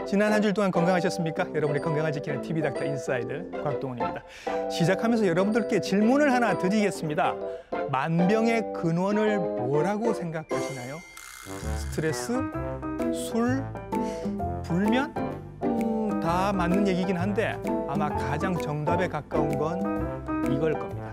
지난 한 주일 동안 건강하셨습니까? 여러분의 건강을 지키는 TV 닥터 인사이드 곽동훈입니다. 시작하면서 여러분들께 질문을 하나 드리겠습니다. 만병의 근원을 뭐라고 생각하시나요? 스트레스? 술? 불면? 다 맞는 얘기긴 한데 아마 가장 정답에 가까운 건 이걸 겁니다.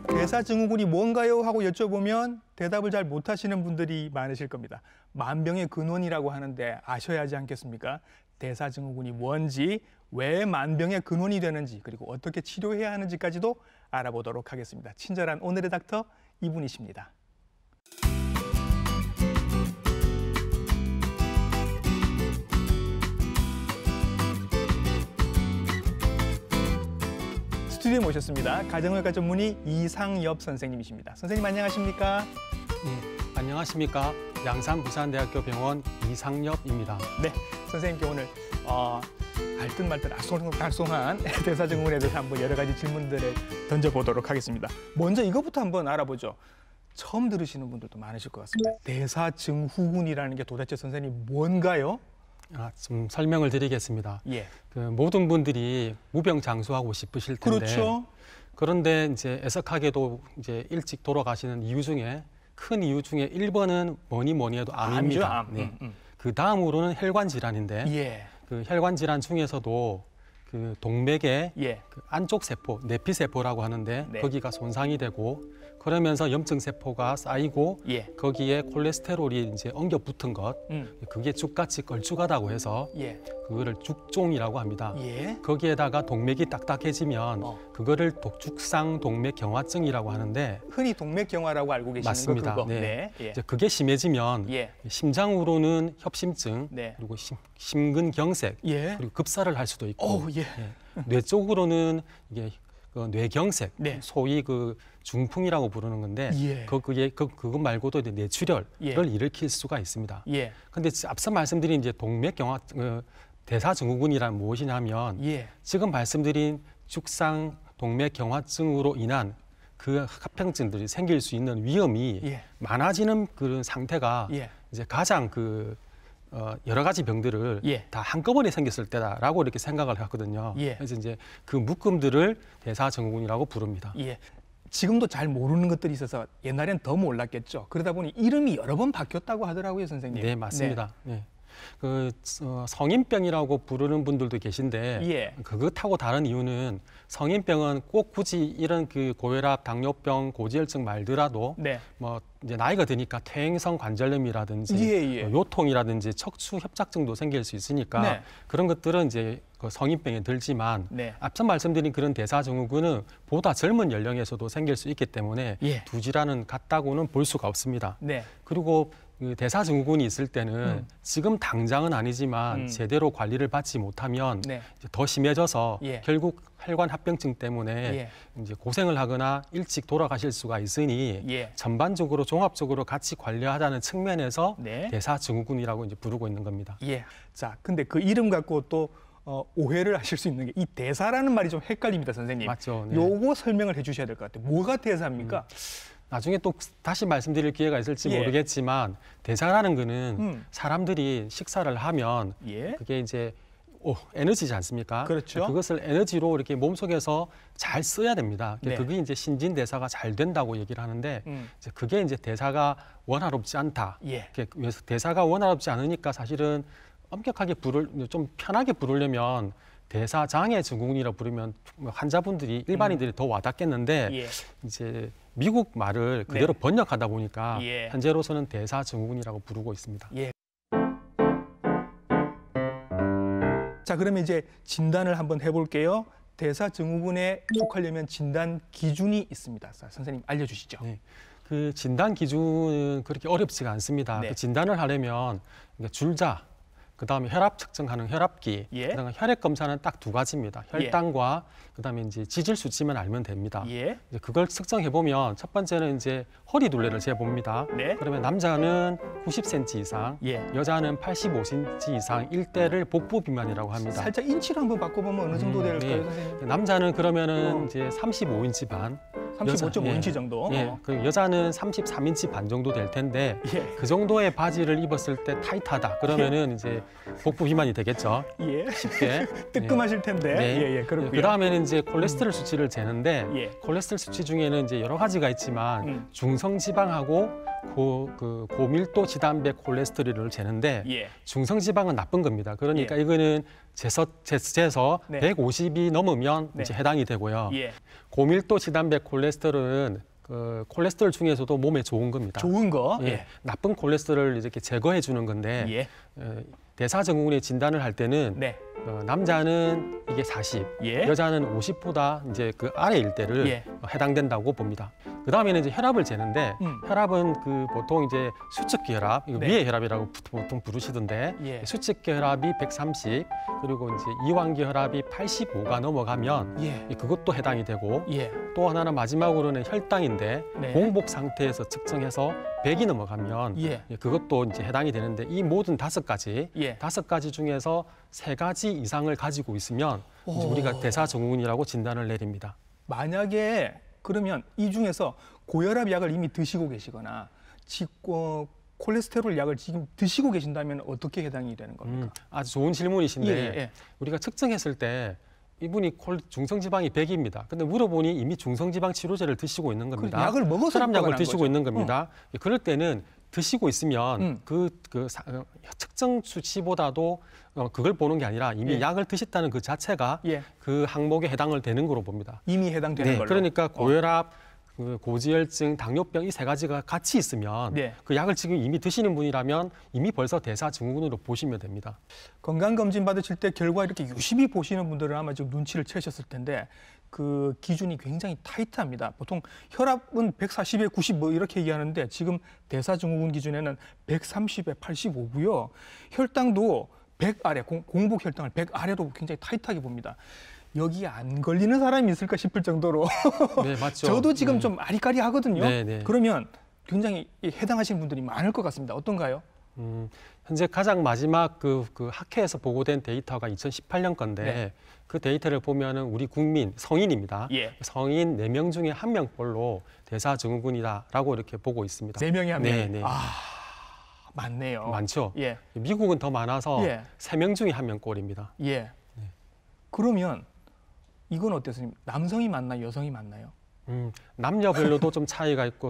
대사증후군이 뭔가요? 하고 여쭤보면 대답을 잘 못하시는 분들이 많으실 겁니다. 만병의 근원이라고 하는데 아셔야 하지 않겠습니까? 대사증후군이 뭔지, 왜 만병의 근원이 되는지, 그리고 어떻게 치료해야 하는지까지도 알아보도록 하겠습니다. 친절한 오늘의 닥터 이분이십니다. 스튜디오에 모셨습니다. 가정의학과 전문의 이상엽 선생님이십니다. 선생님 안녕하십니까? 네, 안녕하십니까? 양산 부산대학교 병원 이상엽입니다. 네, 선생님께 오늘 알듯 말듯 알쏭달쏭한 대사증후군에 대해서 한번 여러 가지 질문들을 던져보도록 하겠습니다. 먼저 이것부터 한번 알아보죠. 처음 들으시는 분들도 많으실 것 같습니다. 대사증후군이라는 게 도대체 선생님 뭔가요? 좀 설명을 드리겠습니다. 예. 모든 분들이 무병장수하고 싶으실 텐데, 그렇죠. 그런데 이제 애석하게도 이제 일찍 돌아가시는 이유 중에 큰 이유 중에 1번은 뭐니 해도 암입니다. 암. 네. 그 다음으로는 혈관 질환인데, 예. 그 혈관 질환 중에서도 그 동맥의 예. 그 안쪽 세포, 내피세포라고 하는데 네. 거기가 손상이 되고 그러면서 염증 세포가 쌓이고 예. 거기에 콜레스테롤이 이제 엉겨 붙은 것, 그게 죽같이 걸쭉하다고 해서 예. 그거를 죽종이라고 합니다. 예. 거기에다가 동맥이 딱딱해지면 그거를 죽상 동맥 경화증이라고 하는데 흔히 동맥경화라고 알고 계시는 맞습니다. 그거. 네. 네. 예. 이제 그게 심해지면 예. 심장으로는 협심증, 네. 그리고 심근경색, 예. 그리고 급사를 할 수도 있고, 예. 뇌 쪽으로는 이게 뇌경색, 네. 소위 그 중풍이라고 부르는 건데, 예. 그것 말고도 이제 뇌출혈을 예. 일으킬 수가 있습니다. 예. 근데 앞서 말씀드린 이제 동맥경화 대사증후군이란 무엇이냐면, 예. 지금 말씀드린 죽상 동맥경화증으로 인한 그 합병증들이 생길 수 있는 위험이 예. 많아지는 그런 상태가 예. 이제 가장 여러 가지 병들을 예. 다 한꺼번에 생겼을 때다라고 이렇게 생각을 하거든요. 예. 그래서 이제 그 묶음들을 대사증후군이라고 부릅니다. 예. 지금도 잘 모르는 것들이 있어서 옛날엔 더 몰랐겠죠. 그러다 보니 이름이 여러 번 바뀌었다고 하더라고요, 선생님. 네, 맞습니다. 네. 성인병이라고 부르는 분들도 계신데, 예. 그것하고 다른 이유는 성인병은 꼭 굳이 이런 그 고혈압, 당뇨병, 고지혈증 말더라도 네. 뭐 이제 나이가 드니까 퇴행성 관절염이라든지 예. 요통이라든지 척추 협착증도 생길 수 있으니까 네. 그런 것들은 이제 그 성인병에 들지만 네. 앞서 말씀드린 그런 대사증후군은 보다 젊은 연령에서도 생길 수 있기 때문에 예. 두 질환은 같다고는 볼 수가 없습니다. 네. 그리고 그 대사증후군이 있을 때는 지금 당장은 아니지만 제대로 관리를 받지 못하면 네. 이제 더 심해져서 예. 결국 혈관 합병증 때문에 예. 이제 고생을 하거나 일찍 돌아가실 수가 있으니 예. 전반적으로 종합적으로 같이 관리하자는 측면에서 네. 대사증후군이라고 이제 부르고 있는 겁니다. 예. 자, 근데 그 이름 갖고 또 오해를 하실 수 있는 게 이 대사라는 말이 좀 헷갈립니다, 선생님. 맞죠. 네. 요거 설명을 해주셔야 될 것 같아요. 뭐가 대사입니까? 나중에 또 다시 말씀드릴 기회가 있을지 예. 모르겠지만 대사라는 거는 사람들이 식사를 하면 예. 그게 이제 에너지지 않습니까? 그렇죠. 그것을 에너지로 이렇게 몸속에서 잘 써야 됩니다. 네. 그게 이제 신진대사가 잘 된다고 얘기를 하는데 이제 그게 이제 대사가 원활롭지 않다. 예. 대사가 원활롭지 않으니까 사실은 엄격하게 좀 편하게 부르려면 대사장애 증후군이라고 부르면 환자분들이 일반인들이 더 와닿겠는데 예. 이제 미국 말을 그대로 네. 번역하다 보니까 예. 현재로서는 대사증후군이라고 부르고 있습니다. 예. 자, 그러면 이제 진단을 한번 해볼게요. 대사증후군에 속하려면 진단 기준이 있습니다. 자, 선생님 알려주시죠. 네. 그 진단 기준은 그렇게 어렵지가 않습니다. 네. 그 진단을 하려면 줄자, 그다음에 혈압 측정하는 혈압기, 예. 그다음에 혈액 검사는 딱 두 가지입니다. 혈당과 그다음에 이제 지질 수치만 알면 됩니다. 예. 이제 그걸 측정해 보면 첫 번째는 이제 허리 둘레를 재봅니다. 네. 그러면 남자는 90cm 이상, 예. 여자는 85cm 이상 일대를 복부 비만이라고 합니다. 살짝 인치로 한번 바꿔보면 어느 정도 될까요, 네. 선생님? 남자는 그러면은 이제 35인치 반, 35.5인치 예. 정도. 예, 그 여자는 33인치 반 정도 될 텐데 예. 그 정도의 바지를 입었을 때 타이트하다. 그러면은 이제 복부 비만이 되겠죠. 예. 쉽게. 뜨끔하실 텐데. 네. 예, 예, 그렇고요. 그다음에는 이제 콜레스테롤 수치를 재는데 예. 콜레스테롤 수치 중에는 이제 여러 가지가 있지만 중성 지방하고 고밀도 지단백 콜레스테롤을 재는데 예. 중성 지방은 나쁜 겁니다. 그러니까 예. 이거는 재서 네. 150이 넘으면 네. 이제 해당이 되고요. 예. 고밀도 지단백 콜레스테롤은 그 콜레스테롤 중에서도 몸에 좋은 겁니다. 좋은 거. 예, 나쁜 콜레스테롤을 이렇게 제거해 주는 건데 예. 대사증후군의 진단을 할 때는 네. 남자는 이게 40, 예. 여자는 50보다 이제 그 아래일 때를 예. 해당된다고 봅니다. 그 다음에는 이제 혈압을 재는데 혈압은 그 보통 이제 수축기 혈압, 이거 네. 위의 혈압이라고 보통 부르시던데 예. 수축기 혈압이 130, 그리고 이제 이완기 혈압이 85가 넘어가면 예. 그것도 해당이 되고 예. 또 하나는 마지막으로는 혈당인데 네. 공복 상태에서 측정해서 100이 넘어가면 예. 그것도 이제 해당이 되는데 이 모든 5가지 예. 5가지 중에서 3가지 이상을 가지고 있으면 이제 오. 우리가 대사증후군이라고 진단을 내립니다. 만약에 그러면 이 중에서 고혈압 약을 이미 드시고 계시거나 콜레스테롤 약을 지금 드시고 계신다면 어떻게 해당이 되는 겁니까? 아주 좋은 질문이신데 예, 예. 우리가 측정했을 때 이분이 중성지방이 100입니다. 근데 물어보니 이미 중성지방 치료제를 드시고 있는 겁니다. 그 약을 먹어서 혈압약을 효과가 난 드시고 거죠. 있는 겁니다. 그럴 때는 드시고 있으면 측정 수치보다도 그걸 보는 게 아니라 이미 예. 약을 드셨다는 그 자체가 예. 그 항목에 해당을 되는 거로 봅니다. 이미 해당되는 걸로. 그러니까 고혈압, 고지혈증, 당뇨병 이 3가지가 같이 있으면 네. 그 약을 지금 이미 드시는 분이라면 이미 벌써 대사증후군으로 보시면 됩니다. 건강검진 받으실 때 결과 이렇게 유심히 보시는 분들은 아마 지금 눈치를 채셨을 텐데 그 기준이 굉장히 타이트합니다. 보통 혈압은 140에 90 뭐 이렇게 얘기하는데 지금 대사증후군 기준에는 130에 85고요. 혈당도 100 아래, 공복 혈당을 100 아래로 굉장히 타이트하게 봅니다. 여기에 안 걸리는 사람이 있을까 싶을 정도로 네, 맞죠. 저도 지금 좀 아리까리하거든요. 네, 네. 그러면 굉장히 해당하시는 분들이 많을 것 같습니다. 어떤가요? 현재 가장 마지막 그 학회에서 보고된 데이터가 2018년 건데 네. 그 데이터를 보면은 우리 국민 성인입니다. 예. 성인 4명 중에 1명꼴로 대사증후군이다라고 이렇게 보고 있습니다. 4명이 한 명. 네, 네. 아, 많네요. 많죠. 예. 미국은 더 많아서 예. 3명 중에 1명꼴입니다. 예. 그러면 이건 어땠어요? 남성이 맞나요? 여성이 맞나요? 남녀별로도 좀 차이가 있고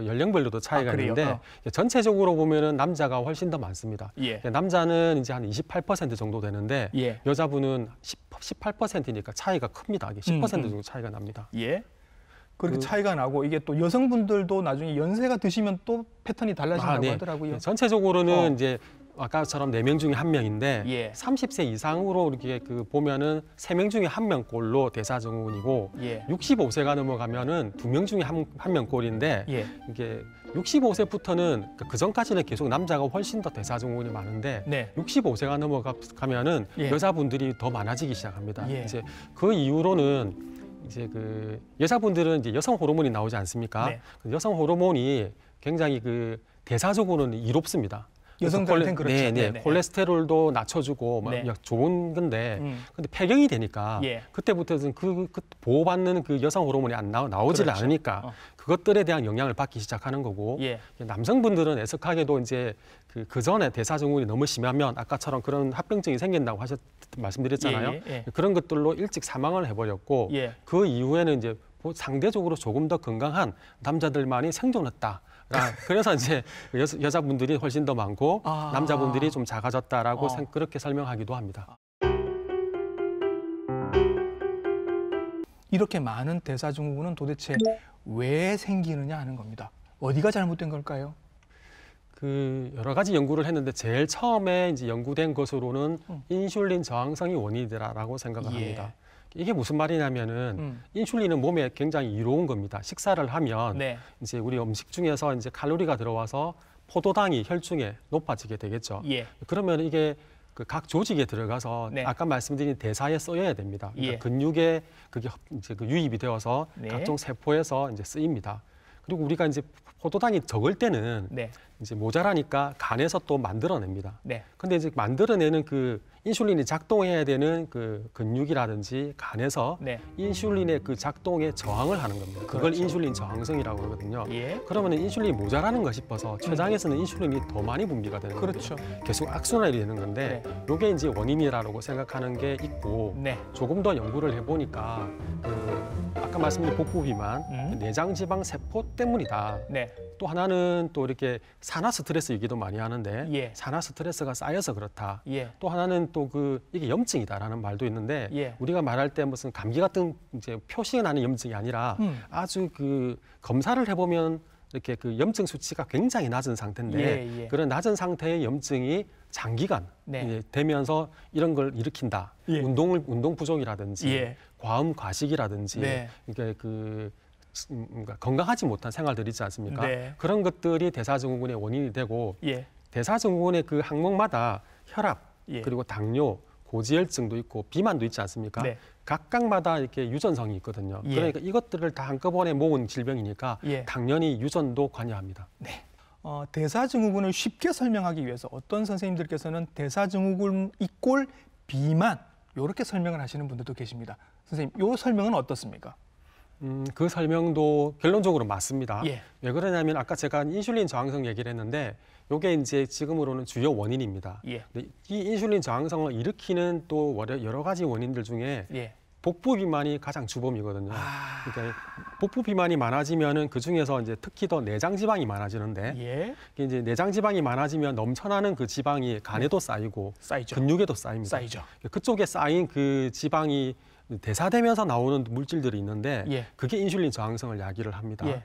연령별로도 차이가 그래요? 있는데 전체적으로 보면은 남자가 훨씬 더 많습니다. 예. 남자는 이제 한 28% 정도 되는데 예. 여자분은 18%니까 차이가 큽니다. 이게 10% 정도 차이가 납니다. 예. 그렇게 차이가 나고 이게 또 여성분들도 나중에 연세가 드시면 또 패턴이 달라진다고 하더라고요. 전체적으로는 이제 아까처럼 4명 중에 1명인데 예. 30세 이상으로 이렇게 보면은 3명 중에 1명꼴로 대사증후군이고 예. 65세가 넘어가면은 2명 중에 1명꼴인데 예. 이게 65세부터는 그 전까지는 계속 남자가 훨씬 더 대사증후군이 많은데 네. 65세가 넘어가면은 예. 여자분들이 더 많아지기 시작합니다. 예. 이제 그 이후로는 이제 그 여자분들은 이제 여성 호르몬이 나오지 않습니까? 네. 그 여성 호르몬이 굉장히 그 대사적으로는 이롭습니다. 여성들한테는 그렇죠. 네, 네. 네, 네. 콜레스테롤도 낮춰주고 네. 좋은 건데, 근데 폐경이 되니까 예. 그때부터는 그 보호받는 그 여성 호르몬이 나오지를 그렇죠. 않으니까 그것들에 대한 영향을 받기 시작하는 거고, 예. 남성분들은 애석하게도 이제 그 전에 대사증후군이 너무 심하면 아까처럼 그런 합병증이 생긴다고 말씀드렸잖아요. 예, 예. 그런 것들로 일찍 사망을 해버렸고, 예. 그 이후에는 이제 상대적으로 조금 더 건강한 남자들만이 생존했다. 그래서 이제 여자분들이 훨씬 더 많고 남자분들이 좀 작아졌다라고 그렇게 설명하기도 합니다. 이렇게 많은 대사증후군은 도대체 왜 생기느냐 하는 겁니다. 어디가 잘못된 걸까요? 그 여러 가지 연구를 했는데 제일 처음에 이제 연구된 것으로는 인슐린 저항성이 원인이다라고 생각을 합니다. 이게 무슨 말이냐면은 인슐린은 몸에 굉장히 이로운 겁니다. 식사를 하면 네. 이제 우리 음식 중에서 이제 칼로리가 들어와서 포도당이 혈중에 높아지게 되겠죠. 예. 그러면 이게 그 각 조직에 들어가서 네. 아까 말씀드린 대사에 쓰여야 됩니다. 그러니까 예. 근육에 그게 이제 그 유입이 되어서 네. 각종 세포에서 이제 쓰입니다. 그리고 우리가 이제 포도당이 적을 때는 네. 이제 모자라니까 간에서 또 만들어냅니다. 네. 근데 이제 만들어내는 그 인슐린이 작동해야 되는 그 근육이라든지 간에서 네. 인슐린의 그 작동에 저항을 하는 겁니다. 그걸 그렇죠. 인슐린 저항성이라고 그러거든요. 예. 그러면 인슐린이 모자라는 거 싶어서 췌장에서는 인슐린이 더 많이 분비가 되는 거예요. 그렇죠. 계속 악순환이 되는 건데 이게 이제 원인이라고 생각하는 게 있고 네. 조금 더 연구를 해보니까 그 아까 말씀드린 복부 비만, 내장 지방 세포 때문이다. 네. 또 하나는 또 이렇게 산화 스트레스 얘기도 많이 하는데 예. 산화 스트레스가 쌓여서 그렇다. 예. 또 하나는 또 그 이게 염증이다라는 말도 있는데 예. 우리가 말할 때 무슨 감기 같은 이제 표시가 나는 염증이 아니라 아주 그 검사를 해보면 이렇게 그 염증 수치가 굉장히 낮은 상태인데 예, 예. 그런 낮은 상태의 염증이 장기간 네. 이제 되면서 이런 걸 일으킨다. 예. 운동 부족이라든지 예. 과음 과식이라든지 네. 이게 그러니까 건강하지 못한 생활들 있지 않습니까? 네. 그런 것들이 대사증후군의 원인이 되고 예. 대사증후군의 그 항목마다 혈압 예. 그리고 당뇨, 고지혈증도 있고 비만도 있지 않습니까? 네. 각각마다 이렇게 유전성이 있거든요. 예. 그러니까 이것들을 다 한꺼번에 모은 질병이니까 예. 당연히 유전도 관여합니다. 네. 대사증후군을 쉽게 설명하기 위해서 어떤 선생님들께서는 대사증후군 이꼴 비만 이렇게 설명을 하시는 분들도 계십니다. 선생님, 이 설명은 어떻습니까? 그 설명도 결론적으로 맞습니다. 예. 왜 그러냐면 아까 제가 인슐린 저항성 얘기를 했는데 이게 이제 지금으로는 주요 원인입니다. 예. 근데 이 인슐린 저항성을 일으키는 또 여러 가지 원인들 중에 예. 복부 비만이 가장 주범이거든요. 아. 그러니까 복부 비만이 많아지면은 그 중에서 이제 특히 더 내장 지방이 많아지는데 예. 이제 내장 지방이 많아지면 넘쳐나는 그 지방이 간에도 쌓이고 쌓이죠. 근육에도 쌓입니다. 쌓이죠. 그쪽에 쌓인 그 지방이 대사되면서 나오는 물질들이 있는데 예. 그게 인슐린 저항성을 야기를 합니다. 예.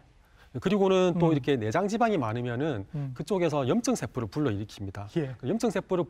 그리고는 또 이렇게 내장 지방이 많으면은 음. 그쪽에서 염증 세포를 불러일으킵니다. 예. 그 염증 세포를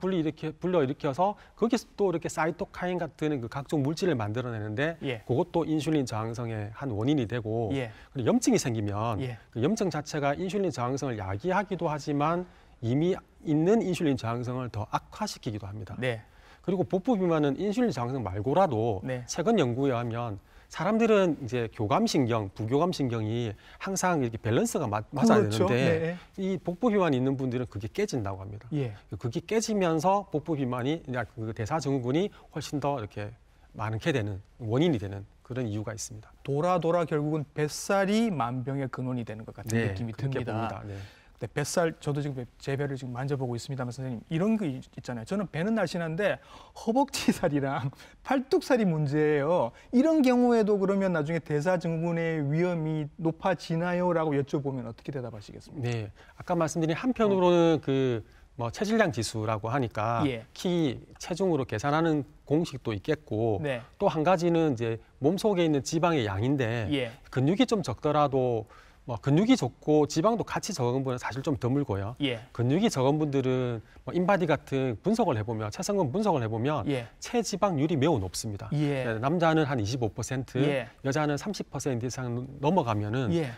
불러일으켜서 거기서 또 이렇게 사이토카인 같은 그 각종 물질을 만들어내는데 예. 그것도 인슐린 저항성의 한 원인이 되고 예. 그리고 염증이 생기면 예. 그 염증 자체가 인슐린 저항성을 야기하기도 하지만 이미 있는 인슐린 저항성을 더 악화시키기도 합니다. 네. 그리고 복부 비만은 인슐린 저항성 말고라도 네. 최근 연구에 의하면 사람들은 이제 교감신경, 부교감신경이 항상 이렇게 밸런스가 맞아야 그렇죠. 되는데 네. 이 복부 비만이 있는 분들은 그게 깨진다고 합니다. 예. 그게 깨지면서 복부 비만이 그 대사증후군이 훨씬 더 이렇게 많게 되는 원인이 되는 그런 이유가 있습니다. 돌아 결국은 뱃살이 만병의 근원이 되는 것 같은 느낌이 그렇게 듭니다. 봅니다. 네. 네, 뱃살 저도 지금 제 배를 지금 만져보고 있습니다만 선생님 이런 거 있잖아요. 저는 배는 날씬한데 허벅지살이랑 팔뚝살이 문제예요. 이런 경우에도 그러면 나중에 대사증후군의 위험이 높아지나요?라고 여쭤보면 어떻게 대답하시겠습니까? 네, 아까 말씀드린 한편으로는 그 뭐 체질량 지수라고 하니까 예. 키 체중으로 계산하는 공식도 있겠고 네. 또 한 가지는 이제 몸 속에 있는 지방의 양인데 예. 근육이 좀 적더라도 뭐 근육이 적고 지방도 같이 적은 분은 사실 좀 드물고요. 예. 근육이 적은 분들은 뭐 인바디 같은 분석을 해보면 체성분 분석을 해보면 예. 체지방률이 매우 높습니다. 예. 남자는 한 25%, 예. 여자는 30% 이상 넘어가면은 예.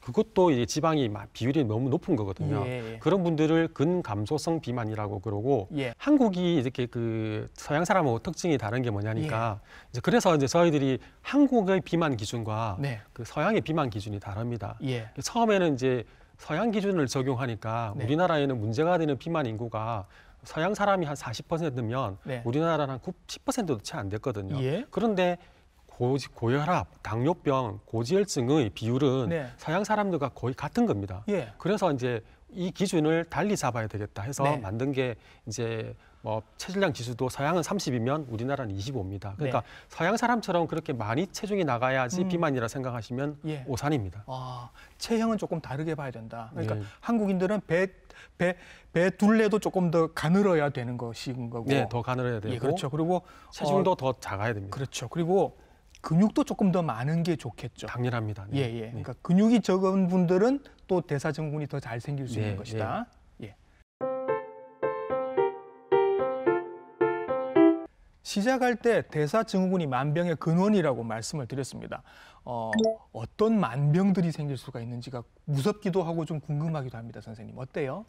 그것도 이제 지방이 비율이 너무 높은 거거든요. 예. 그런 분들을 근감소성 비만이라고 그러고 예. 한국이 이렇게 그 서양 사람하고 특징이 다른 게 뭐냐니까 이제 그래서 이제 저희들이 한국의 비만 기준과 네. 그 서양의 비만 기준이 다릅니다. 예. 처음에는 이제 서양 기준을 적용하니까 네. 우리나라에는 문제가 되는 비만 인구가 서양 사람이 한 40%면 네. 우리나라는 한 10%도 채 안 됐거든요. 예. 그런데 고혈압, 당뇨병, 고지혈증의 비율은 네. 서양 사람들과 거의 같은 겁니다. 예. 그래서 이제 이 기준을 달리 잡아야 되겠다 해서 네. 만든 게 이제 뭐 체질량 지수도 서양은 30이면 우리나라는 25입니다. 그러니까 네. 서양 사람처럼 그렇게 많이 체중이 나가야지 비만이라 생각하시면 예. 오산입니다. 아, 체형은 조금 다르게 봐야 된다. 그러니까 네. 한국인들은 배 둘레도 조금 더 가늘어야 되는 것인 거고. 네, 더 가늘어야 되고 예, 그렇죠. 그리고 체중도 더 작아야 됩니다. 그렇죠. 그리고 근육도 조금 더 많은 게 좋겠죠. 당연합니다. 네. 예, 예. 그러니까 근육이 적은 분들은 또 대사증후군이 더 잘 생길 수 네, 있는 것이다. 예. 시작할 때 대사증후군이 만병의 근원이라고 말씀을 드렸습니다. 어떤 만병들이 생길 수가 있는지가 무섭기도 하고 좀 궁금하기도 합니다, 선생님. 어때요?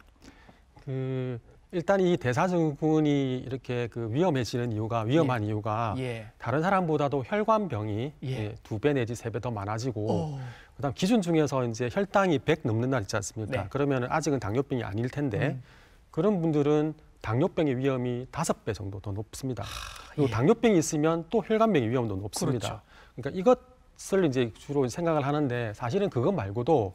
일단 이 대사증후군이 이렇게 위험해지는 위험한 이유가 예. 다른 사람보다도 혈관병이 예. 2배 내지 3배 더 많아지고 그다음 기준 중에서 이제 혈당이 100 넘는 날 있지 않습니까? 네. 그러면 아직은 당뇨병이 아닐 텐데 그런 분들은 당뇨병의 위험이 5배 정도 더 높습니다. 그리고 예. 당뇨병이 있으면 또 혈관병의 위험도 높습니다. 그렇죠. 그러니까 이것을 이제 주로 생각을 하는데 사실은 그것 말고도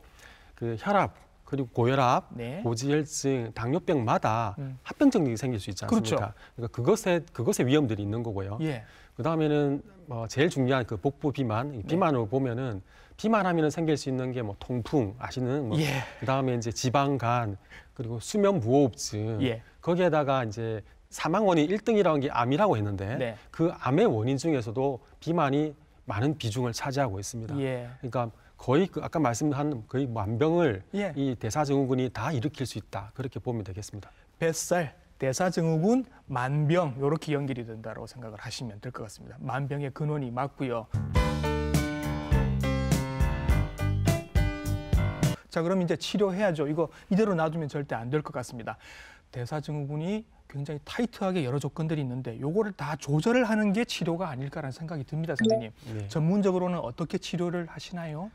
그 혈압 그리고 고혈압, 네. 고지혈증, 당뇨병마다 합병증이 생길 수 있지 않습니까? 그렇죠. 그러니까 그것의 위험들이 있는 거고요. 예. 그 다음에는 제일 중요한 그 복부 비만, 이 비만으로 보면은 비만하면은 생길 수 있는 게 뭐 통풍 아시는 뭐 예. 그 다음에 이제 지방간 그리고 수면 무호흡증 예. 거기에다가 이제 사망 원인 1등이라는 게 암이라고 했는데 네. 그 암의 원인 중에서도 비만이 많은 비중을 차지하고 있습니다. 예. 그러니까 거의 그 아까 말씀한 거의 만병을 예. 이 대사증후군이 다 일으킬 수 있다 그렇게 보면 되겠습니다. 뱃살, 대사증후군, 만병 이렇게 연결이 된다고 생각을 하시면 될 것 같습니다. 만병의 근원이 맞고요. 자, 그럼 이제 치료해야죠. 이거 이대로 놔두면 절대 안 될 것 같습니다. 대사증후군이 굉장히 타이트하게 여러 조건들이 있는데 요거를 다 조절을 하는 게 치료가 아닐까라는 생각이 듭니다, 선생님. 네. 전문적으로는 어떻게 치료를 하시나요?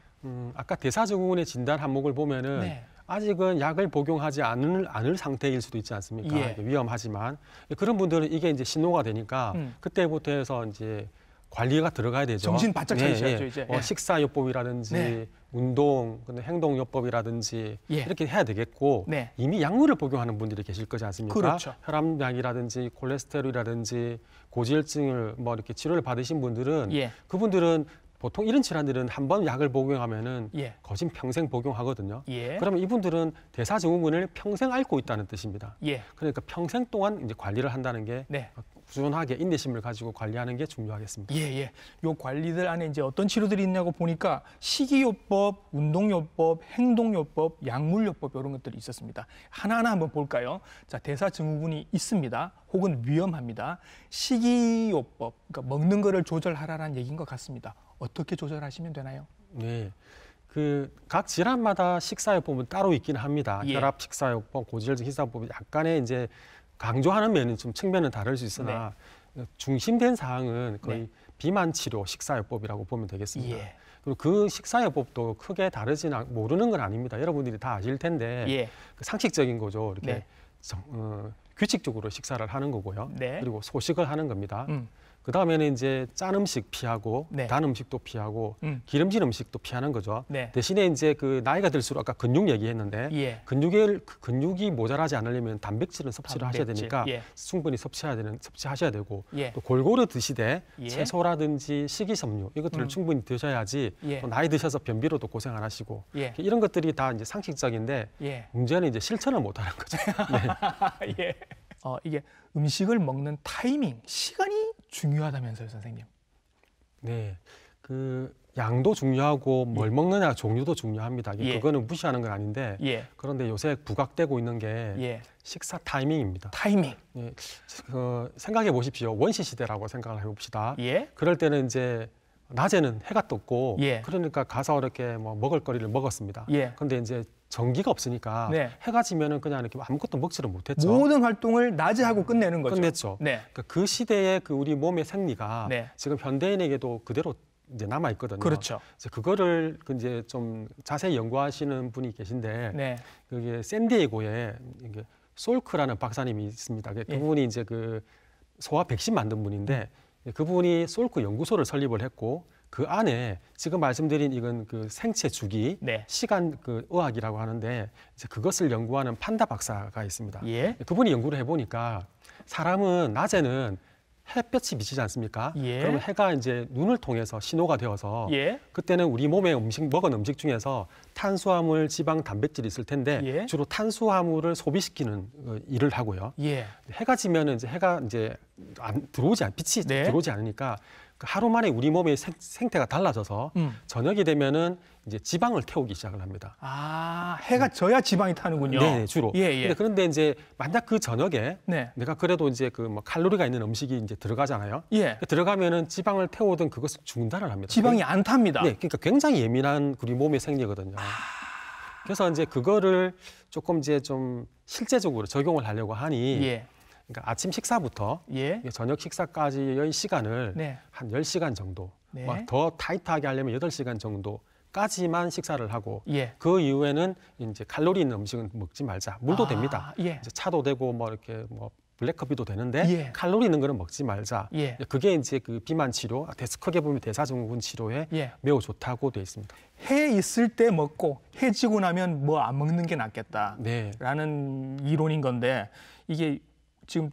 아까 대사증후군의 진단 항목을 보면은 네. 아직은 약을 복용하지 않을 상태일 수도 있지 않습니까? 예. 위험하지만 그런 분들은 이게 이제 신호가 되니까 그때부터 해서 이제 관리가 들어가야 되죠. 정신 바짝 차리셔야죠, 이제. 예. 식사요법이라든지 네. 운동, 행동요법이라든지 예. 이렇게 해야 되겠고 네. 이미 약물을 복용하는 분들이 계실 거지 않습니까? 그렇죠. 혈압약이라든지 콜레스테롤이라든지 고지혈증을 뭐 이렇게 치료를 받으신 분들은 예. 그분들은 보통 이런 질환들은 한 번 약을 복용하면은 예. 거진 평생 복용하거든요. 예. 그러면 이분들은 대사증후군을 평생 앓고 있다는 뜻입니다. 예. 그러니까 평생 동안 이제 관리를 한다는 게 네. 꾸준하게 인내심을 가지고 관리하는 게 중요하겠습니다. 예, 예. 요 관리들 안에 이제 어떤 치료들이 있냐고 보니까 식이요법, 운동요법, 행동요법, 약물요법 이런 것들이 있었습니다. 하나하나 한번 볼까요? 자, 대사증후군이 있습니다. 혹은 위험합니다. 식이요법, 그러니까 먹는 거를 조절하라는 얘기인 것 같습니다. 어떻게 조절하시면 되나요? 네. 그 각 질환마다 식사요법은 따로 있기는 합니다. 예. 혈압 식사요법, 고지혈증 식사요법이 약간의 이제 강조하는 면은 좀 측면은 다를 수 있으나 중심된 사항은 거의 네. 비만 치료 식사요법이라고 보면 되겠습니다. 예. 그리고 그 식사요법도 크게 다르지는 모르는 건 아닙니다. 여러분들이 다 아실 텐데 예. 그 상식적인 거죠. 이렇게 네. 규칙적으로 식사를 하는 거고요. 네. 그리고 소식을 하는 겁니다. 음. 그 다음에는 이제 짠 음식 피하고 네. 단 음식도 피하고 기름진 음식도 피하는 거죠. 네. 대신에 이제 그 나이가 들수록 아까 근육 얘기했는데 예. 근육이 모자라지 않으려면 단백질은 섭취를 하셔야 단백질, 되니까 예. 충분히 섭취하셔야 되고 예. 또 골고루 드시되 예. 채소라든지 식이섬유 이것들을 충분히 드셔야지 예. 또 나이 드셔서 변비로도 고생 안 하시고 예. 이런 것들이 다 이제 상식적인데 예. 문제는 이제 실천을 못 하는 거죠. 네. 예. 이게 음식을 먹는 타이밍, 시간이 중요하다면서요, 선생님. 네. 그 양도 중요하고 뭘 먹느냐 종류도 중요합니다. 예. 그거는 무시하는 건 아닌데 예. 그런데 요새 부각되고 있는 게 예. 식사 타이밍입니다. 타이밍. 예. 생각해 보십시오. 원시 시대라고 생각을 해봅시다. 예. 그럴 때는 이제 낮에는 해가 떴고 예. 그러니까 가서 이렇게 뭐 먹을 거리를 먹었습니다. 예. 근데 이제 전기가 없으니까 네. 해가 지면은 그냥 이렇게 아무것도 먹지를 못했죠. 모든 활동을 낮에 하고 끝내는 거죠. 끝냈죠. 네. 그러니까 그 시대의 그 우리 몸의 생리가 네. 지금 현대인에게도 그대로 이제 남아 있거든요. 그렇죠. 그래서 그거를 이제 좀 자세히 연구하시는 분이 계신데 네. 그게 샌디에고에 이게 솔크라는 박사님이 있습니다. 그분이 이제 그 소화 백신 만든 분인데 그분이 솔크 연구소를 설립을 했고 그 안에 지금 말씀드린 이건 그 생체 주기, 네. 시간 그 의학이라고 하는데 이제 그것을 연구하는 판다 박사가 있습니다. 예. 그분이 연구를 해보니까 사람은 낮에는 햇볕이 비치지 않습니까? 예. 그러면 해가 이제 눈을 통해서 신호가 되어서 예. 그때는 우리 몸에 먹은 음식 중에서 탄수화물, 지방, 단백질이 있을 텐데 예. 주로 탄수화물을 소비시키는 일을 하고요. 예. 해가 지면은 이제 해가 이제 빛이 네. 들어오지 않으니까 하루 만에 우리 몸의 생태가 달라져서 저녁이 되면은 이제 지방을 태우기 시작을 합니다. 해가 져야 지방이 타는군요. 네, 주로. 예, 예. 그런데 이제 만약 그 저녁에 네. 내가 그래도 이제 그 뭐 칼로리가 있는 음식이 이제 들어가잖아요. 예. 들어가면은 지방을 태우던 그것을 중단을 합니다. 지방이 안 탑니다. 네, 그러니까 굉장히 예민한 우리 몸의 생리거든요. 그래서 이제 그거를 조금 이제 좀 실제적으로 적용을 하려고 하니 예. 그러니까 아침 식사부터 예. 저녁 식사까지의 시간을 네. 한 10시간 정도 네. 더 타이트하게 하려면 8시간 정도 정도까지만 식사를 하고 예. 그 이후에는 이제 칼로리 있는 음식은 먹지 말자. 물도 됩니다. 예. 이제 차도 되고 뭐 이렇게 뭐 블랙커피도 되는데 예. 칼로리 있는 거는 먹지 말자. 예. 그게 이제 그 비만 치료, 크게 보면 대사증후군 치료에 예. 매우 좋다고 되어 있습니다. 해 있을 때 먹고 해 지고 나면 뭐 안 먹는 게 낫겠다라는 네. 이론인 건데 이게 지금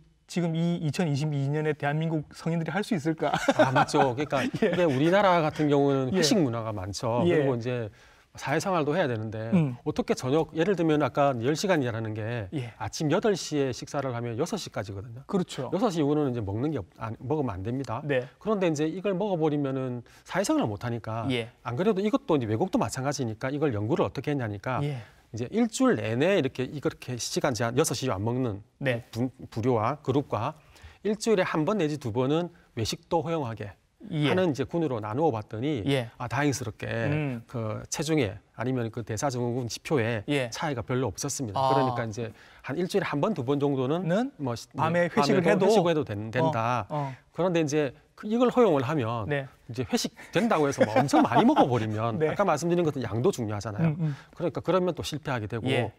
이 2022년에 대한민국 성인들이 할 수 있을까? 아, 맞죠. 그러니까 이게 우리나라 같은 경우는 예. 회식 문화가 많죠. 예. 그리고 이제 사회생활도 해야 되는데 어떻게 저녁 예를 들면 아까 10시간 일하는 게 예. 아침 8시에 식사를 하면 6시까지거든요. 그렇죠. 6시 이후로는 이제 먹으면 안 됩니다. 네. 그런데 이제 이걸 먹어버리면은 사회생활을 못 하니까 예. 안 그래도 이것도 이제 외국도 마찬가지니까 이걸 연구를 어떻게 했냐니까 예. 이제 일주일 내내 이렇게 시간 제한 6시 안 먹는 네. 부류와 그룹과 일주일에 한 번 내지 두 번은 외식도 허용하게 예. 하는 이제 군으로 나누어 봤더니 예. 다행스럽게 그 체중에 아니면 그 대사증후군 지표에 예. 차이가 별로 없었습니다. 아. 그러니까 이제 한 일주일에 한 번, 두 번 정도는 뭐 밤에 회식을 해도 된다. 어. 그런데 이제 이걸 허용을 하면 네. 이제 회식 된다고 해서 뭐 엄청 많이 먹어버리면 네. 아까 말씀드린 것도 양도 중요하잖아요. 그러니까 그러면 또 실패하게 되고 예.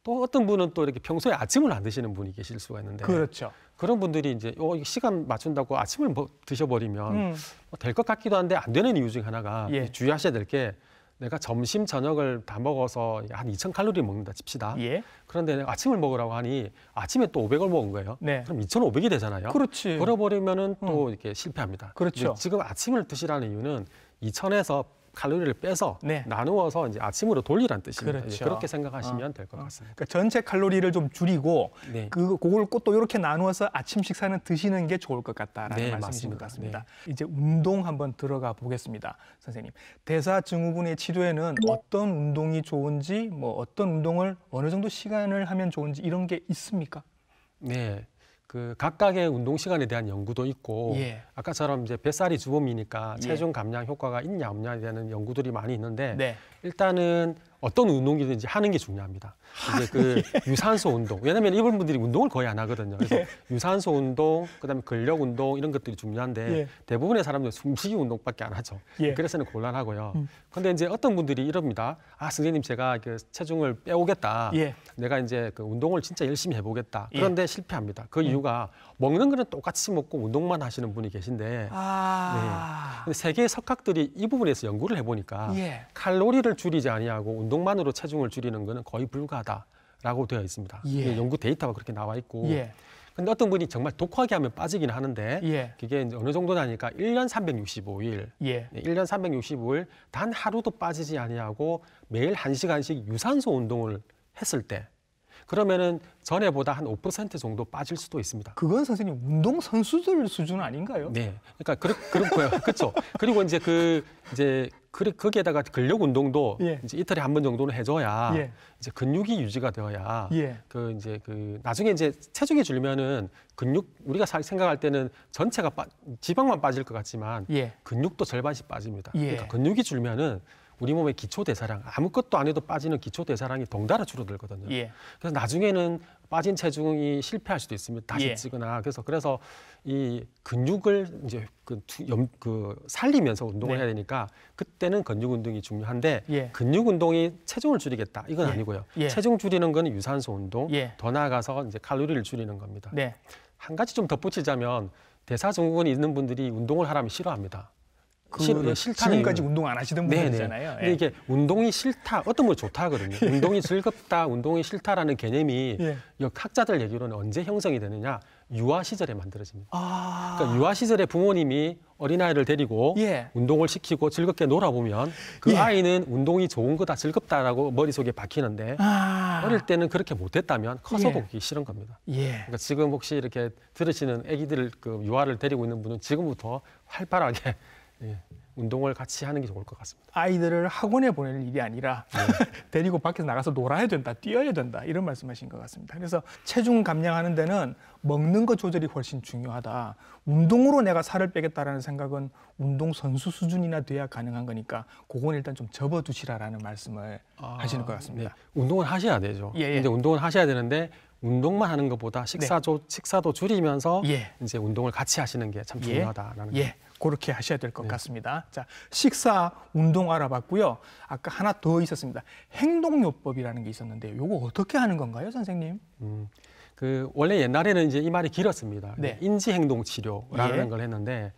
또 어떤 분은 또 이렇게 평소에 아침을 안 드시는 분이 계실 수가 있는데 그렇죠. 그런 분들이 이제 시간 맞춘다고 아침을 드셔버리면 될 것 같기도 한데 안 되는 이유 중에 하나가 예. 주의하셔야 될 게 내가 점심 저녁을 다 먹어서 한 2,000칼로리 먹는다 칩시다. 예. 그런데 내가 아침을 먹으라고 하니 아침에 또 500을 먹은 거예요. 네. 그럼 2,500이 되잖아요. 그렇지. 그래버리면은 또 이렇게 실패합니다. 그렇죠. 근데 지금 아침을 드시라는 이유는 2,000에서 칼로리를 빼서 네. 나누어서 이제 아침으로 돌리란 뜻입니다. 그렇죠. 그렇게 생각하시면 될 것 같습니다. 그러니까 전체 칼로리를 좀 줄이고 네. 그걸 또 이렇게 나누어서 아침 식사는 드시는 게 좋을 것 같다라는 네, 말씀이신 것 맞습니다. 같습니다. 이제 운동 한번 들어가 보겠습니다, 선생님. 대사증후군의 치료에는 어떤 운동이 좋은지, 뭐 어떤 운동을 어느 정도 시간을 하면 좋은지 이런 게 있습니까? 네. 그 각각의 운동 시간에 대한 연구도 있고 예. 아까처럼 이제 뱃살이 주범이니까 예. 체중 감량 효과가 있냐 없냐에 대한 연구들이 많이 있는데 네. 일단은 어떤 운동이든지 하는 게 중요합니다. 이제 그 유산소 운동. 왜냐하면 이분 분들이 운동을 거의 안 하거든요. 그래서 예. 유산소 운동, 그다음에 근력 운동 이런 것들이 중요한데 예. 대부분의 사람들은 숨쉬기 운동밖에 안 하죠. 예. 그래서는 곤란하고요. 그런데 이제 어떤 분들이 이럽니다. 선생님 제가 그 체중을 빼오겠다. 예. 내가 이제 그 운동을 진짜 열심히 해보겠다. 예. 그런데 실패합니다. 그 이유가 먹는 거는 똑같이 먹고 운동만 하시는 분이 계신데 근데 세계의 석학들이 이 부분에서 연구를 해보니까 예. 칼로리를 줄이지 아니하고 운동만으로 체중을 줄이는 거는 거의 불가하다라고 되어 있습니다. 예. 연구 데이터가 그렇게 나와 있고. 예. 근데 어떤 분이 정말 독하게 하면 빠지긴 하는데 예. 그게 이제 어느 정도냐니까 1년 365일, 예. 1년 365일 단 하루도 빠지지 아니하고 매일 1시간씩 유산소 운동을 했을 때 그러면은 전에보다 한 5% 정도 빠질 수도 있습니다. 그건 선생님 운동 선수들 수준 아닌가요? 네, 그러니까 그렇고요, 그렇죠. 그리고 이제 거기에다가 근력 운동도 예. 이제 이틀에 한 번 정도는 해줘야 예. 이제 근육이 유지가 되어야 예. 나중에 이제 체중이 줄면은 우리가 생각할 때는 전체가 지방만 빠질 것 같지만 예. 근육도 절반씩 빠집니다. 예. 그러니까 근육이 줄면은 우리 몸의 기초 대사량 아무것도 안 해도 빠지는 기초 대사량이 덩달아 줄어들거든요. 예. 그래서 나중에는 빠진 체중이 실패할 수도 있습니다. 다시 예. 찌거나 그래서 이 근육을 이제 살리면서 운동을 네. 해야 되니까 그때는 근육 운동이 중요한데 예. 근육 운동이 체중을 줄이겠다 이건 예. 아니고요. 예. 체중 줄이는 건 유산소 운동, 예. 더 나아가서 이제 칼로리를 줄이는 겁니다. 네. 한 가지 좀 덧붙이자면 대사증후군이 있는 분들이 운동을 하라면 싫어합니다. 싫다는 지금까지 이유는. 운동 안 하시던 네네. 분들이잖아요. 근데 이게 운동이 싫다, 어떤 분 좋다거든요. 운동이 즐겁다, 운동이 싫다라는 개념이 예. 학자들 얘기로는 언제 형성이 되느냐? 유아 시절에 만들어집니다. 아. 그러니까 유아 시절에 부모님이 어린아이를 데리고 예. 운동을 시키고 즐겁게 놀아보면 그 예. 아이는 운동이 좋은 거다, 즐겁다라고 머릿속에 박히는데 어릴 때는 그렇게 못했다면 커서도 예. 그게 싫은 겁니다. 예. 그러니까 지금 혹시 이렇게 들으시는 아기들 유아를 데리고 있는 분은 지금부터 활발하게 운동을 같이 하는 게 좋을 것 같습니다. 아이들을 학원에 보낼 일이 아니라 데리고 밖에서 나가서 놀아야 된다, 뛰어야 된다 이런 말씀하신 것 같습니다. 그래서 체중 감량하는 데는 먹는 것 조절이 훨씬 중요하다. 운동으로 내가 살을 빼겠다라는 생각은 운동 선수 수준이나 돼야 가능한 거니까 그건 일단 좀 접어두시라라는 말씀을 하시는 것 같습니다. 네. 운동을 하셔야 되죠. 예. 근데 운동을 하셔야 되는데 운동만 하는 것보다 식사도 줄이면서 예. 이제 운동을 같이 하시는 게 참 중요하다라는 예. 그렇게 하셔야 될 것 같습니다. 자, 식사, 운동 알아봤고요. 아까 하나 더 있었습니다. 행동요법이라는 게 있었는데 요거 어떻게 하는 건가요, 선생님? 그 원래 옛날에는 이제 이 말이 길었습니다. 네. 인지행동 치료라는 예. 걸 했는데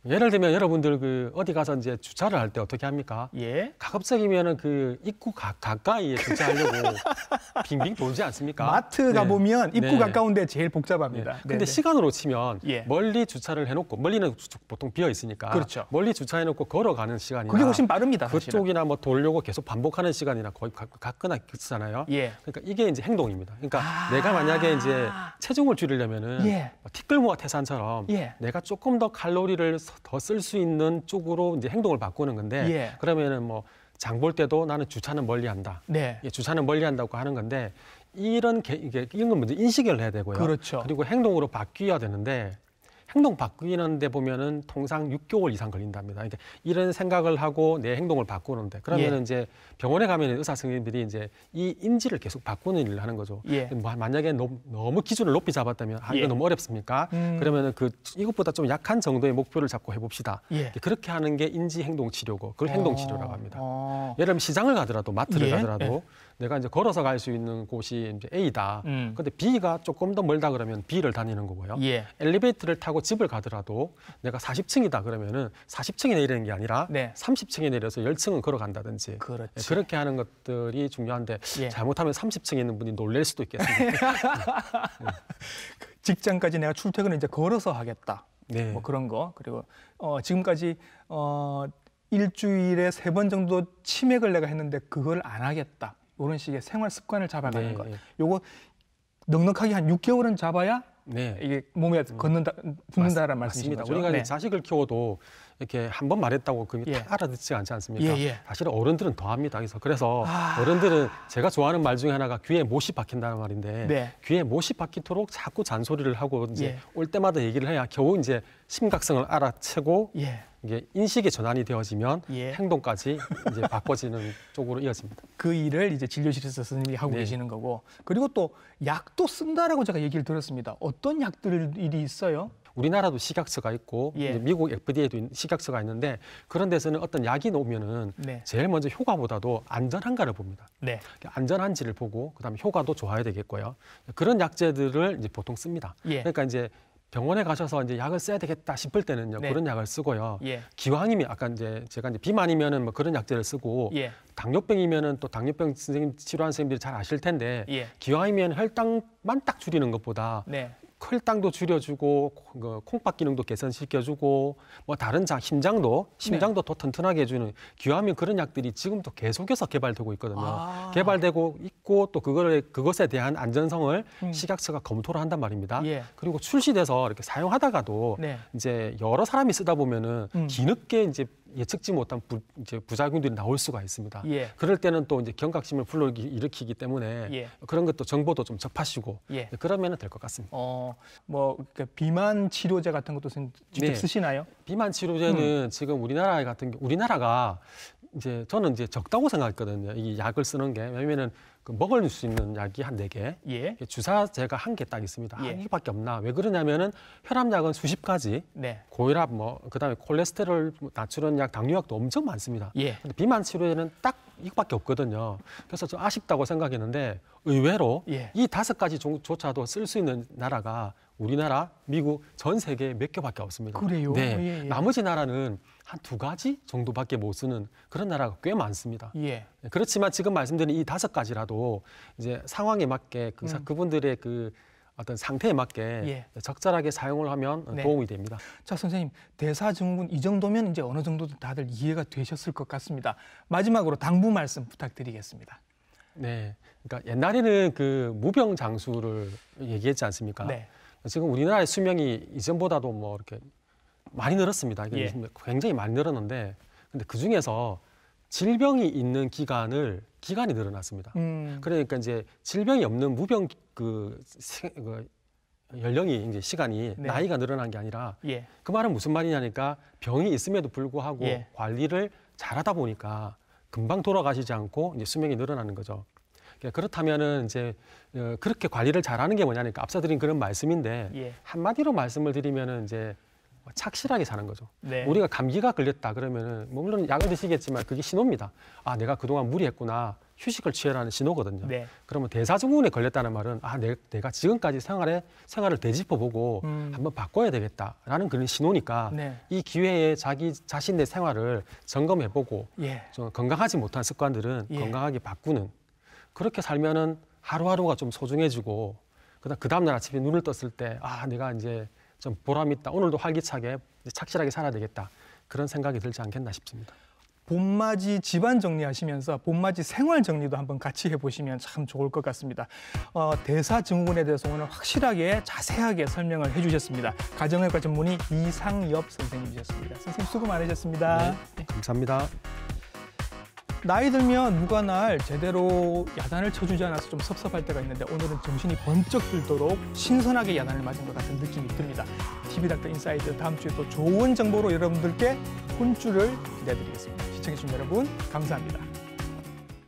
예를 들면 여러분들 그 어디 가서 이제 주차를 할 때 어떻게 합니까? 예. 가급적이면은 그 입구 가까이에 주차하려고 빙빙 돌지 않습니까? 마트 가보면 입구 네. 가까운데 제일 복잡합니다. 네. 근데 네, 시간으로 치면 예. 멀리 주차를 해놓고 멀리는 보통 비어 있으니까 그렇죠. 멀리 주차해놓고 걸어가는 시간이나 그게 훨씬 빠릅니다. 사실은. 그쪽이나 뭐 돌려고 계속 반복하는 시간이나 거의 같거나 같잖아요. 예. 그러니까 이게 이제 행동입니다. 그러니까 내가 만약에 이제 체중을 줄이려면은 예. 티끌모아 태산처럼 예. 내가 조금 더 칼로리를 더 쓸 수 있는 쪽으로 이제 행동을 바꾸는 건데 예. 그러면은 뭐 장 볼 때도 나는 주차는 멀리한다. 네. 예, 주차는 멀리한다고 하는 건데 이런 건 먼저 인식을 해야 되고요. 그렇죠. 그리고 행동으로 바뀌어야 되는데 행동 바뀌는데 보면은 통상 6개월 이상 걸린답니다. 그러니까 이런 생각을 하고 내 행동을 바꾸는데 그러면은 예. 이제 병원에 가면 의사 선생님들이 이제 이 인지를 계속 바꾸는 일을 하는 거죠. 예. 만약에 너무 기준을 높이 잡았다면 예. 이거 너무 어렵습니까? 그러면은 이것보다 좀 약한 정도의 목표를 잡고 해봅시다. 예. 그렇게 하는 게 인지 행동 치료고 그걸 행동 치료라고 합니다. 예를 들면 시장을 가더라도 마트를 예. 가더라도 예. 내가 이제 걸어서 갈 수 있는 곳이 이제 A다. 음. 근데 B가 조금 더 멀다 그러면 B를 다니는 거고요. 예. 엘리베이터를 타고 집을 가더라도 내가 40층이다 그러면은 40층에 내리는 게 아니라 네. 30층에 내려서 10층은 걸어간다든지 그렇지. 그렇게 하는 것들이 중요한데 예. 잘못하면 30층에 있는 분이 놀랄 수도 있겠습니다. 직장까지 내가 출퇴근을 이제 걸어서 하겠다. 네. 뭐 그런 거. 그리고 지금까지 일주일에 3번 정도 치맥을 내가 했는데 그걸 안 하겠다. 이런 식의 생활 습관을 잡아가는 네. 것. 요거 넉넉하게 한 6개월은 잡아야 네. 이게 몸에 붙는다라는 말씀이신 맞습니다. 거죠. 우리가 네. 자식을 키워도 이렇게 한 번 말했다고 그게 예. 다 알아듣지 않지 않습니까? 예, 예. 사실은 어른들은 더 합니다. 그래서 어른들은 제가 좋아하는 말 중에 하나가 귀에 못이 박힌다는 말인데 네. 귀에 못이 박히도록 자꾸 잔소리를 하고 이제 예. 올 때마다 얘기를 해야 겨우 이제 심각성을 알아채고 예. 이게 인식의 전환이 되어지면 예. 행동까지 이제 바꿔지는 쪽으로 이어집니다. 그 일을 이제 진료실에서 선생님이 하고 네. 계시는 거고. 그리고 또 약도 쓴다라고 제가 얘기를 들었습니다. 어떤 약들이 있어요? 우리나라도 식약처가 있고 예. 이제 미국 FDA도 식약처가 있는데 그런 데서는 어떤 약이 나오면은 네. 제일 먼저 효과보다도 안전한가를 봅니다. 네. 안전한지를 보고 그다음에 효과도 좋아야 되겠고요. 그런 약제들을 이제 보통 씁니다. 예. 그러니까 이제 병원에 가셔서 이제 약을 써야 되겠다 싶을 때는요 네. 그런 약을 쓰고요. 예. 기왕이면 아까 이제 제가 이제 비만이면은 뭐 그런 약제를 쓰고 예. 당뇨병이면은 또 당뇨병 선생님 치료하는 선생님들이 잘 아실 텐데 예. 기왕이면 혈당만 딱 줄이는 것보다 네. 혈당도 줄여주고 콩팥 기능도 개선시켜주고 뭐 다른 심장도 더 튼튼하게 해주는 기왕이면 그런 약들이 지금도 계속해서 개발되고 있거든요. 개발되고 있고 또 그것에 대한 안전성을 식약처가 검토를 한단 말입니다. 예. 그리고 출시돼서 이렇게 사용하다가도 네. 이제 여러 사람이 쓰다 보면은 뒤늦게 이제 예측지 못한 부작용들이 나올 수가 있습니다. 예. 그럴 때는 또 이제 경각심을 불러일으키기 때문에 예. 그런 것도 정보도 좀 접하시고 예. 그러면 될 것 같습니다. 뭐 비만 치료제 같은 것도 직접 네. 쓰시나요? 비만 치료제는 지금 우리나라가 이제 저는 이제 적다고 생각했거든요. 이 약을 쓰는 게 왜냐면은 그 먹을 수 있는 약이 한 4개, 예. 주사제가 1개 딱 있습니다. 예. 한 개밖에 없나? 왜 그러냐면은 혈압약은 수십 가지, 네. 고혈압 그다음에 콜레스테롤 낮추는 약, 당뇨약도 엄청 많습니다. 예. 근데 비만 치료제는 딱 이것밖에 없거든요. 그래서 좀 아쉽다고 생각했는데 의외로 예. 이 5가지조차도 쓸 수 있는 나라가 우리나라, 미국, 전 세계에 몇 개밖에 없습니다. 그래요? 네. 예, 예. 나머지 나라는 한 2가지 정도밖에 못 쓰는 그런 나라가 꽤 많습니다. 예. 그렇지만 지금 말씀드린 이 5가지라도 이제 상황에 맞게 그분들의 그 어떤 상태에 맞게 예. 적절하게 사용을 하면 네. 도움이 됩니다. 자, 선생님, 대사증후군 이 정도면 이제 어느 정도 다들 이해가 되셨을 것 같습니다. 마지막으로 당부 말씀 부탁드리겠습니다. 네. 그러니까 옛날에는 그 무병장수를 얘기했지 않습니까? 네. 지금 우리나라의 수명이 이전보다도 뭐 이렇게 많이 늘었습니다. 예. 굉장히 많이 늘었는데, 근데 그 중에서 질병이 있는 기간이 늘어났습니다. 그러니까 이제 질병이 없는 무병 연령이 이제 시간이 네. 나이가 늘어난 게 아니라 예. 그 말은 무슨 말이냐니까 병이 있음에도 불구하고 예. 관리를 잘하다 보니까 금방 돌아가시지 않고 이제 수명이 늘어나는 거죠. 그렇다면은 이제 그렇게 관리를 잘하는 게 뭐냐니까 앞서 드린 그런 말씀인데 예. 한마디로 말씀을 드리면은 이제 착실하게 사는 거죠. 네. 우리가 감기가 걸렸다 그러면은 뭐 물론 약을 드시겠지만 그게 신호입니다. 아, 내가 그동안 무리했구나. 휴식을 취해라는 신호거든요. 네. 그러면 대사증후군에 걸렸다는 말은 아, 내가 지금까지 생활을 되짚어보고 한번 바꿔야 되겠다라는 그런 신호니까 네. 이 기회에 자기 자신의 생활을 점검해보고 예. 좀 건강하지 못한 습관들은 예. 건강하게 바꾸는 그렇게 살면은 하루하루가 좀 소중해지고 그 다음 날 아침에 눈을 떴을 때 아, 내가 이제 좀 보람 있다. 오늘도 활기차게 착실하게 살아야 되겠다. 그런 생각이 들지 않겠나 싶습니다. 봄맞이 집안 정리하시면서 봄맞이 생활 정리도 한번 같이 해보시면 참 좋을 것 같습니다. 대사증후군에 대해서 오늘 확실하게 자세하게 설명을 해주셨습니다. 가정의과 전문의 이상엽 선생님이셨습니다. 선생님 수고 많으셨습니다. 네, 감사합니다. 나이 들면 누가 날 제대로 야단을 쳐주지 않아서 좀 섭섭할 때가 있는데 오늘은 정신이 번쩍 들도록 신선하게 야단을 맞은 것 같은 느낌이 듭니다. TV닥터 인사이드 다음 주에 또 좋은 정보로 여러분들께 혼쭐을 기대드리겠습니다. 시청해주신 여러분 감사합니다.